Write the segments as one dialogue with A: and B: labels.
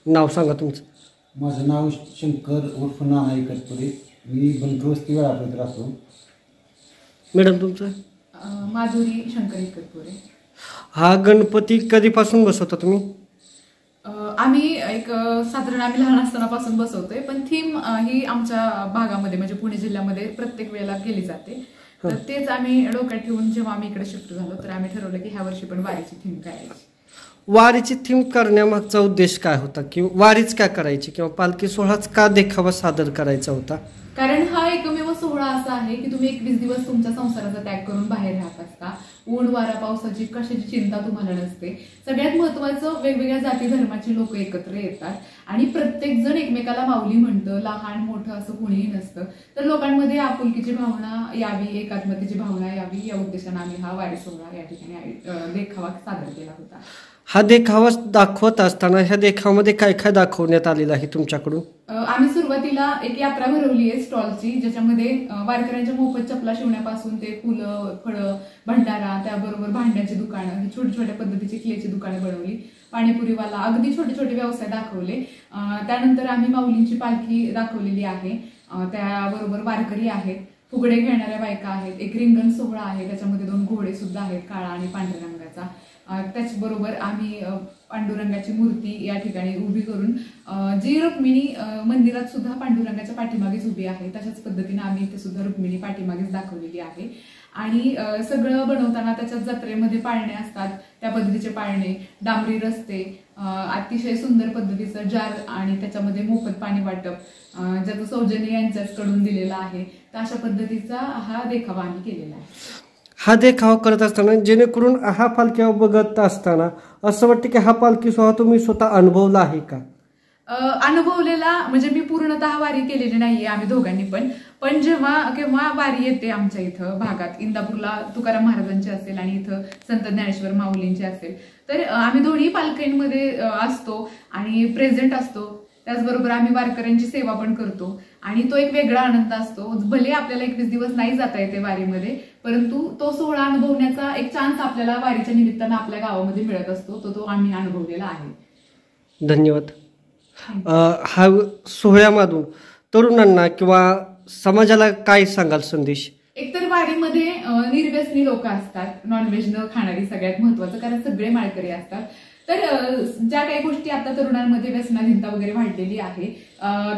A: नाव सांगा तुमचं.
B: माझं नाव शंकर उर्फ नाना एकतपुरे. मी बंकवस्ती वेळापळीत राहतो.
A: मॅडम तुमचं.
C: माधुरी शंकर एकतपुरे.
A: हा गणपती कधीपासून बसवता तुम्ही?
C: आम्ही साधारण आम्ही लहान असतानापासून बसवतोय, पण थीम ही आमच्या भागामध्ये म्हणजे पुणे जिल्ह्यामध्ये प्रत्येक वेळेला केली जाते. तर तेच आम्ही डोक्यात ठेवून जेव्हा आम्ही इकडे शिफ्ट झालो तर आम्ही ठरवलं की ह्या वर्षी पण वारीची थीम करायची.
A: वारीची थीम करण्यामागचा उद्देश काय होता, किंवा वारीच काय करायची, किंवा पालखी सोहळाच का देखावा सादर करायचा होता?
C: कारण हा एकमेव सोहळा असा आहे की तुम्ही 21 दिवस तुमच्या संसाराचा त्याग करून बाहेर राहत असता. ऊन वारा पावसाची कशाची चिंता तुम्हाला नसते. सगळ्यात महत्वाचं वेगवेगळ्या जाती धर्माची लोक एकत्र येतात आणि प्रत्येक जण एकमेकाला माऊली म्हणतं. लहान मोठं असं कोणीही नसतं. तर लोकांमध्ये आपुलकीची भावना यावी, एकात्मतेची भावना यावी या उद्देशाने आम्ही हा वारी सोहळा या ठिकाणी देखावा सादर केला होता.
A: हा देखावा दाखवत असताना ह्या देखावामध्ये काय काय दाखवण्यात आलेलं आहे तुमच्याकडून?
C: आम्ही सुरुवातीला एक यात्रा भरवली आहे स्टॉलची, ज्याच्यामध्ये वारकऱ्यांच्या मोफत चपला शिवण्यापासून ते फुलं फळं भंडारा, त्याबरोबर भांड्याची दुकानं, ही छोटी छोट्या पद्धतीची क्लेची दुकानं बनवली. पाणीपुरीवाला, अगदी छोटे छोटे व्यवसाय दाखवले. त्यानंतर आम्ही माऊलींची पालखी दाखवलेली आहे. त्याबरोबर वारकरी आहेत, फुगडे खेळणाऱ्या बायका आहेत, एक रिंगण सोहळा आहे, त्याच्यामध्ये 2 घोडे सुद्धा आहेत, काळा आणि पांढऱ्या रंगाचा. त्याचबरोबर आम्ही पांडुरंगाची मूर्ती या ठिकाणी उभी करून जी रुक्मिणी मंदिरात सुद्धा पांडुरंगाच्या पाठीमागेच उभी आहे, तशाच पद्धतीने आम्ही इथे सुद्धा रुक्मिणी पाठीमागेच दाखवलेली आहे. आणि सगळं बनवताना त्याच्यात जत्रेमध्ये पाळणे असतात, त्या पद्धतीचे पाळणे, डांबरी रस्ते, अतिशय सुंदर पद्धतीचं जार आणि त्याच्यामध्ये मोफत पाणी वाटप, ज्याचं सौजन्य यांच्याकडून दिलेलं आहे. तर अशा पद्धतीचा हा देखावा आम्ही केलेला आहे.
A: हा देखावा करत असताना जेणेकरून हा पालखी बघत असताना असं वाटतं की हा पालखी सोहळा तुम्ही स्वतः अनुभवला आहे का?
C: अनुभवलेला म्हणजे मी पूर्णतः वारी केलेली नाहीये आम्ही दोघांनी पण जेव्हा वारी येते आमच्या इथं भागात, इंदापूरला तुकाराम महाराजांची असेल आणि इथं संत ज्ञानेश्वर माऊलींची असेल, तर आम्ही दोन्ही पालख्यांमध्ये असतो आणि प्रेझेंट असतो. त्याचबरोबर आम्ही वारकऱ्यांची सेवा पण करतो आणि तो एक वेगळा आनंद असतो. भले आपल्याला 21 दिवस नाही जाता येते वारीमध्ये, परंतु तो सोहळा अनुभवण्याचा एक चान्स आपल्याला वारीच्या निमित्तानं आपल्या गावामध्ये मिळत असतो. तो आम्ही अनुभवलेला आहे.
A: धन्यवाद. हा सोहळ्यामधून तरुणांना किंवा समाजाला काय सांगाल संदेश?
C: एकतर वारीमध्ये निर्व्यसनी लोक असतात, नॉनव्हेज न खाणारी सगळ्यात महत्वाचं, कारण सगळे माळकरी असतात. तर ज्या काही गोष्टी आता तरुणांमध्ये व्यसनाधीनता वगैरे वाढलेली आहे,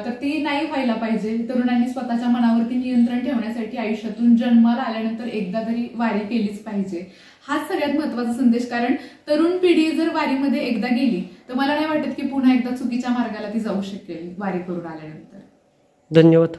C: तर ती नाही व्हायला पाहिजे. तरुणांनी स्वतःच्या मनावरती नियंत्रण ठेवण्यासाठी आयुष्यातून जन्माला आल्यानंतर एकदा तरी वारी केलीच पाहिजे. हाच सगळ्यात महत्वाचा संदेश. कारण तरुण पिढी जर वारीमध्ये एकदा गेली तर मला नाही वाटत की पुन्हा एकदा चुकीच्या मार्गाला ती जाऊ शकेल वारी करून आल्यानंतर.
A: धन्यवाद.